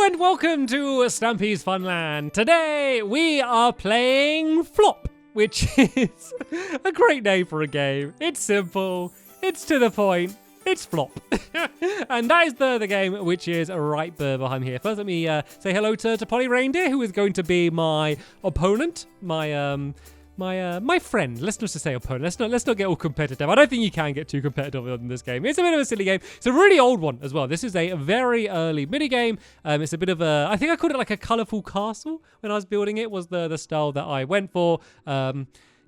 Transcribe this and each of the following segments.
And welcome to Stampy's Funland. Today we are playing Flop, which is a great name for a game. It's simple, it's to the point, it's Flop. And that is the game which is right behind me here. First let me say hello to Polly Reindeer, who is going to be my opponent, my friend. Let's not just say opponent. Let's not get all competitive. I don't think you can get too competitive in this game. It's a bit of a silly game. It's a really old one as well. This is a very early mini game. It's a bit of a, I think I called it like a colourful castle when I was building it, was the style that I went for.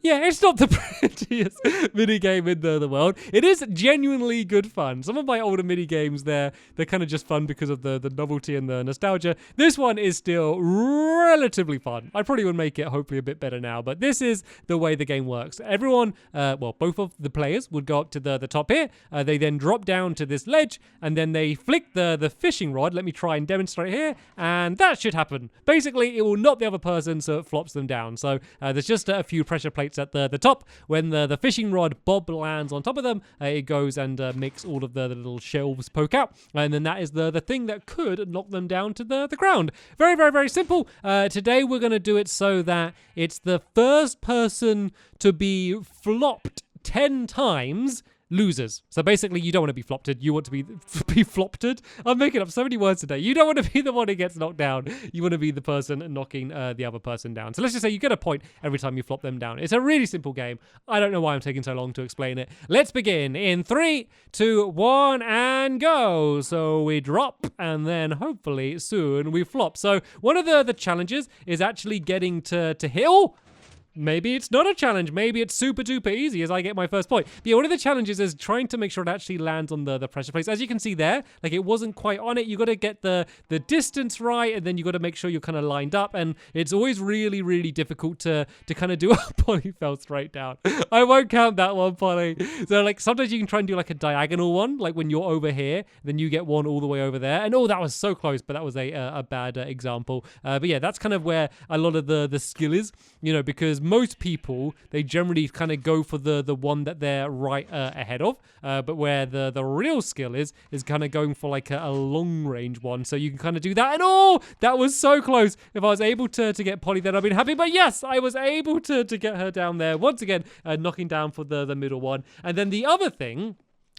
Yeah, it's not the prettiest minigame in the world. It is genuinely good fun. Some of my older minigames, they're kind of just fun because of the novelty and the nostalgia. This one is still relatively fun. I probably would make it hopefully a bit better now, but this is the way the game works. Everyone, well, both of the players would go up to the top here. They then drop down to this ledge, and then they flick the fishing rod. Let me try and demonstrate here, and that should happen. Basically, it will knock the other person, so it flops them down. So there's just a few pressure plates at the top. When the fishing rod bob lands on top of them, it goes and makes all of the little shelves poke out, and then that is the thing that could knock them down to the ground. Very, very, very simple. Today we're going to do it so that it's the first person to be flopped 10 times losers. So basically, you don't want to be flopped. You want to be flopped. I'm making up so many words today. You don't want to be the one who gets knocked down. You want to be the person knocking the other person down. So let's just say you get a point every time you flop them down. It's a really simple game. I don't know why I'm taking so long to explain it. Let's begin in 3, 2, 1, and go. So we drop, and then hopefully soon we flop. So one of the challenges is actually getting to hit. Oh! Maybe it's not a challenge. Maybe it's super duper easy as I get my first point. But yeah, one of the challenges is trying to make sure it actually lands on the pressure plates. As you can see there, like it wasn't quite on it. You got to get the distance right, and then you got to make sure you're kind of lined up. And it's always really, really difficult to kind of do. Polly fell straight down. I won't count that one, Polly. So like sometimes you can try and do like a diagonal one, like when you're over here, then you get one all the way over there. And oh, that was so close, but that was a bad example. But yeah, that's kind of where a lot of the skill is, you know, because most people, they generally kind of go for the one that they're right ahead of, but where the real skill is kind of going for like a long range one, so you can kind of do that. And oh, that was so close. If I was able to get Polly, then I'd been happy. But yes, I was able to get her down there once again, knocking down for the middle one. And then the other thing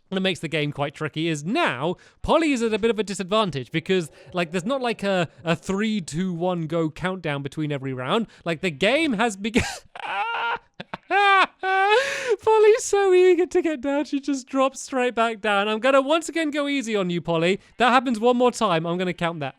that makes the game quite tricky is now Polly is at a bit of a disadvantage because like there's not like a 3, 2, 1 go countdown between every round. Like the game has begun. Polly's so eager to get down, she just drops straight back down. I'm gonna once again go easy on you, Polly. That happens one more time, I'm gonna count that.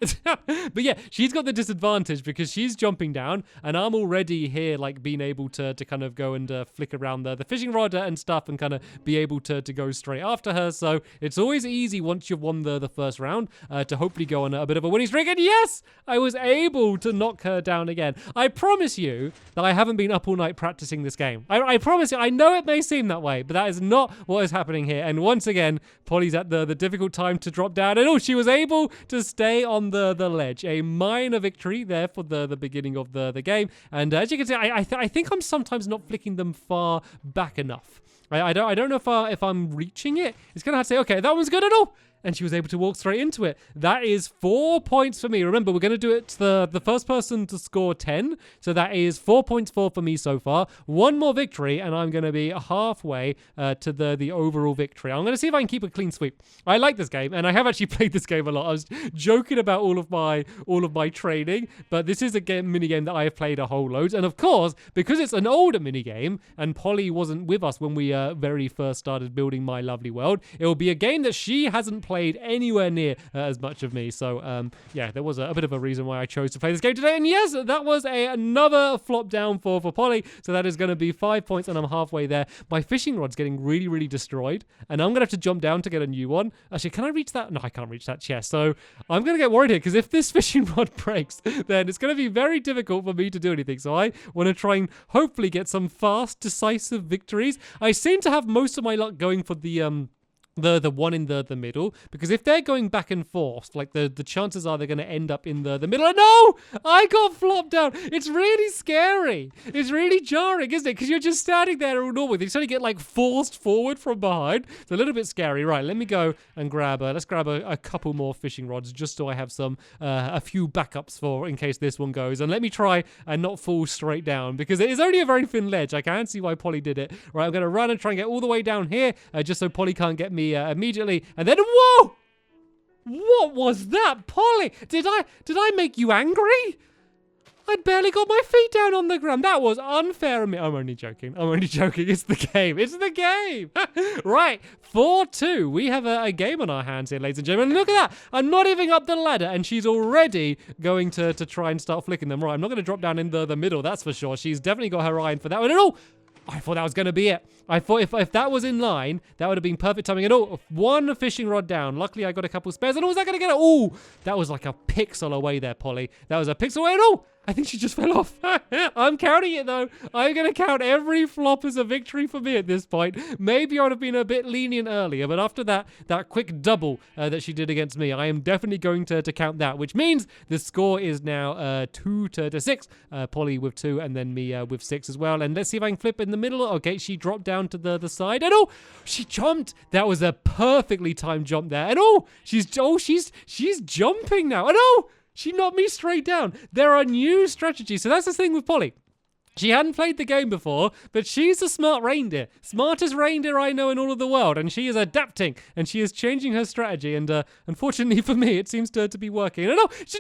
But yeah, she's got the disadvantage because she's jumping down, and I'm already here like being able to kind of go and flick around the fishing rod and stuff and kind of be able to go straight after her. So it's always easy once you've won the first round to hopefully go on a bit of a winning streak. And yes, I was able to knock her down again. I promise you that I haven't been up all night practicing this game. I promise you, I know it may seem that way, but that is not what is happening here. And once again, Polly's at the difficult time to drop down. And oh, she was able to stay on the ledge. A minor victory there for the beginning of the game. And as you can see, I think I'm sometimes not flicking them far back enough. I don't know if I'm reaching it. It's going to have to say, okay, that one's good at all. And she was able to walk straight into it. That is 4 points for me. Remember, we're going to do it to the first person to score 10. So that is 4 points for me so far. One more victory, and I'm going to be halfway to the overall victory. I'm going to see if I can keep a clean sweep. I like this game, and I have actually played this game a lot. I was joking about all of my training, but this is a mini game that I have played a whole load. And of course, because it's an older mini game, and Polly wasn't with us when we very first started building my lovely world, it will be a game that she hasn't played anywhere near as much of me. So yeah, there was a bit of a reason why I chose to play this game today. And yes, that was another flop down for Polly. So that is going to be 5 points, and I'm halfway there. My fishing rod's getting really, really destroyed, and I'm going to have to jump down to get a new one. Actually, can I reach that? No, I can't reach that chest. So I'm going to get worried here, because if this fishing rod breaks, then it's going to be very difficult for me to do anything. So I want to try and hopefully get some fast, decisive victories. I seem to have most of my luck going for the the one in the middle, because if they're going back and forth, like the chances are they're going to end up in the middle. And no, I got flopped down. It's really scary. It's really jarring, isn't it? Because you're just standing there all normal. You suddenly get like forced forward from behind. It's a little bit scary. Right, let me go and let's grab a couple more fishing rods just so I have a few backups for in case this one goes. And let me try and not fall straight down, because it is only a very thin ledge. I can see why Polly did it. Right, I'm going to run and try and get all the way down here just so Polly can't get me immediately. And then, whoa! What was that, Polly? Did I make you angry? I barely got my feet down on the ground. That was unfair of me. I'm only joking. It's the game. It's the game. Right, 4-2. We have a game on our hands here, ladies and gentlemen. Look at that. I'm not even up the ladder, and she's already going to try and start flicking them. Right, I'm not going to drop down in the middle, that's for sure. She's definitely got her eye in for that one. And I thought that was going to be it. I thought if that was in line, that would have been perfect timing. And one fishing rod down. Luckily, I got a couple spares. And was that going to get it? Oh, that was like a pixel away there, Polly. That was a pixel away. And I think she just fell off. I'm counting it, though. I'm going to count every flop as a victory for me at this point. Maybe I would have been a bit lenient earlier, but after that quick double that she did against me, I am definitely going to count that, which means the score is now 2-6. Polly with 2 and then me with 6 as well. And let's see if I can flip in the middle. Okay, she dropped down to the side. And she jumped. That was a perfectly timed jump there. And she's jumping now. And she knocked me straight down. There are new strategies. So that's the thing with Polly. She hadn't played the game before, but she's a smart reindeer. Smartest reindeer I know in all of the world. And she is adapting, and she is changing her strategy. And unfortunately for me, it seems to be working. And that was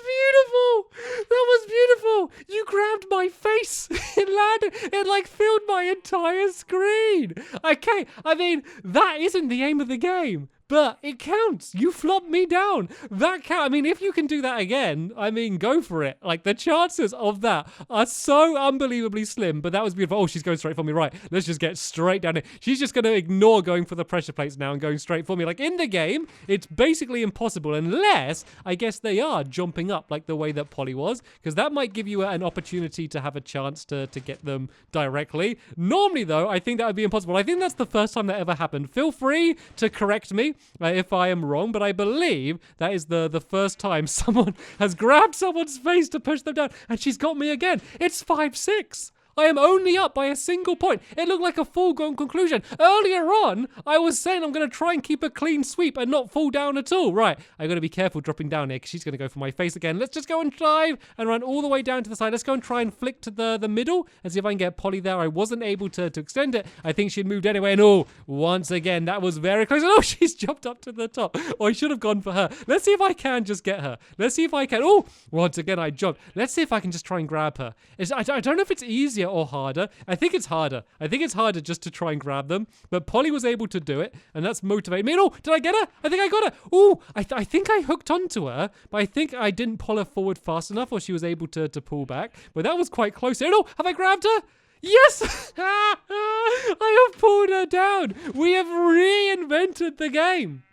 beautiful. That was beautiful. You grabbed my face. It landed. It like filled my entire screen. Okay, I mean, that isn't the aim of the game. But it counts. You flopped me down. That count. I mean, if you can do that again, I mean, go for it. Like, the chances of that are so unbelievably slim. But that was beautiful. Oh, she's going straight for me. Right. Let's just get straight down here. She's just going to ignore going for the pressure plates now and going straight for me. Like, in the game, it's basically impossible unless, I guess, they are jumping up like the way that Polly was. Because that might give you an opportunity to have a chance to get them directly. Normally, though, I think that would be impossible. I think that's the first time that ever happened. Feel free to correct me if I am wrong, but I believe that is the first time someone has grabbed someone's face to push them down, and she's got me again. It's 5-6. I am only up by a single point. It looked like a foregone conclusion. Earlier on, I was saying I'm going to try and keep a clean sweep and not fall down at all. Right, I got to be careful dropping down here because she's going to go for my face again. Let's just go and dive and run all the way down to the side. Let's go and try and flick to the middle and see if I can get Polly there. I wasn't able to extend it. I think she'd moved anyway. And once again, that was very close. And she's jumped up to the top. I should have gone for her. Let's see if I can just get her. Let's see if I can. Once again, I jumped. Let's see if I can just try and grab her. I don't know if it's easier or harder. I think it's harder. I think it's harder just to try and grab them. But Polly was able to do it, and that's motivated me. And did I get her? I think I got her. I think I hooked onto her, but I think I didn't pull her forward fast enough, or she was able to pull back. But that was quite close. And have I grabbed her? Yes! I have pulled her down. We have reinvented the game.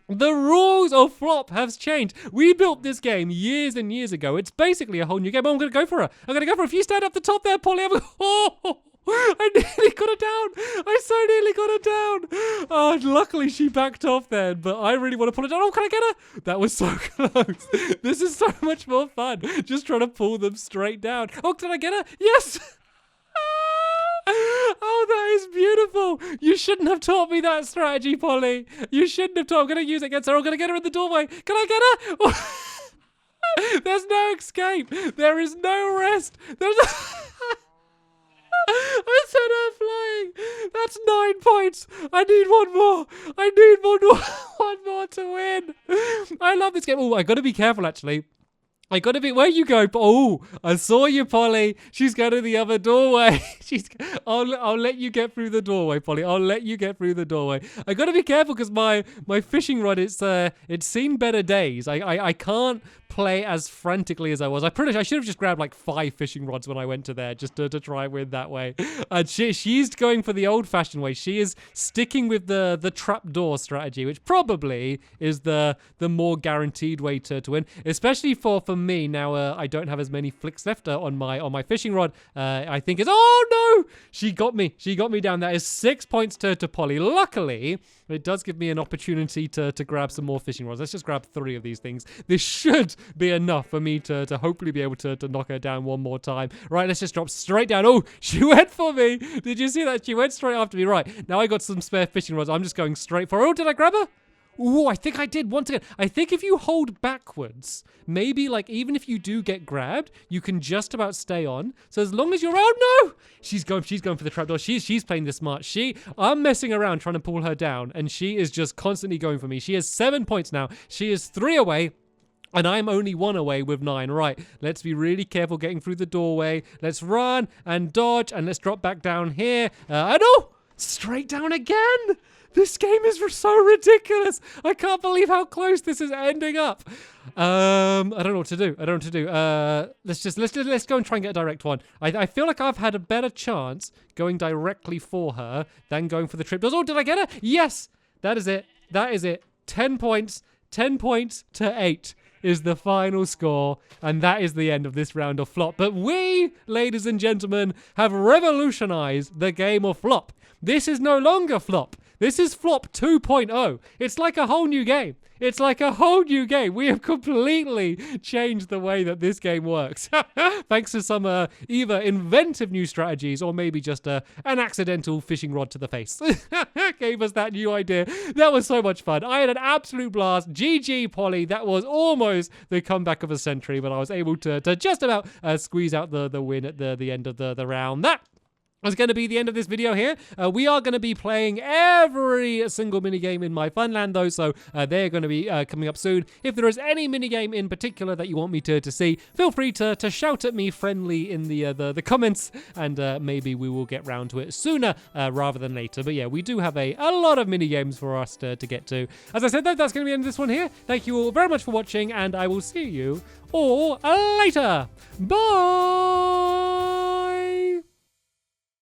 The rules of flop have changed. We built this game years and years ago. It's basically a whole new game. I'm going to go for her. I'm going to go for her. If you stand up the top there, Polly, I nearly got her down. I so nearly got her down. Luckily she backed off then, but I really want to pull her down. Can I get her? That was so close. This is so much more fun. Just trying to pull them straight down. Did I get her? Yes! That is beautiful. You shouldn't have taught me that strategy, Polly. You shouldn't have taught. I'm going to use it against her. I'm going to get her in the doorway. Can I get her? There's no escape. There is no rest. I sent her flying. That's 9 points. I need one more. I need one more to win. I love this game. I got to be careful, actually. I gotta be. Where you go? I saw you, Polly. She's going to the other doorway. I'll let you get through the doorway, Polly. I'll let you get through the doorway. I gotta be careful because my fishing rod, it's seen better days. I can't play as frantically as I was. I should have just grabbed like 5 fishing rods when I went to there just to try and win that way. And she's going for the old-fashioned way. She is sticking with the trapdoor strategy, which probably is the more guaranteed way to win, especially for me now. I don't have as many flicks left on my fishing rod. I think it's no, she got me down. That is 6 points to Polly. Luckily, it does give me an opportunity to grab some more fishing rods. Let's just grab 3 of these things. This should be enough for me to hopefully be able to knock her down one more time. Right, let's just drop straight down. Oh, she went for me. Did you see that? She went straight after me. Right, now I got some spare fishing rods. I'm just going straight for her. Oh, did I grab her? Oh, I think I did once again. I think if you hold backwards, maybe like even if you do get grabbed, you can just about stay on. So as long as you're out, no, she's going for the trapdoor. She's playing this smart. I'm messing around trying to pull her down, and she is just constantly going for me. She has 7 points now. She is 3 away. And I'm only 1 away with 9. Right, let's be really careful getting through the doorway. Let's run and dodge, and let's drop back down here. And oh, straight down again. This game is so ridiculous. I can't believe how close this is ending up. I don't know what to do. Let's go and try and get a direct one. I feel like I've had a better chance going directly for her than going for the triples. Oh, did I get her? Yes, that is it. 10 points. 10 points to 8 is the final score, and that is the end of this round of Flop. But we, ladies and gentlemen, have revolutionized the game of Flop. This is no longer Flop. This is Flop 2.0. It's like a whole new game. We have completely changed the way that this game works. Thanks to some either inventive new strategies or maybe just an accidental fishing rod to the face. Gave us that new idea. That was so much fun. I had an absolute blast. GG, Polly. That was almost the comeback of a century, but I was able to just about squeeze out the win at the end of the round. That is going to be the end of this video here. We are going to be playing every single minigame in my Funland though, so they're going to be coming up soon. If there is any minigame in particular that you want me to see, feel free to shout at me friendly in the comments, and maybe we will get round to it sooner rather than later. But yeah, we do have a lot of minigames for us to get to. As I said, that's going to be the end of this one here. Thank you all very much for watching, and I will see you all later. Bye!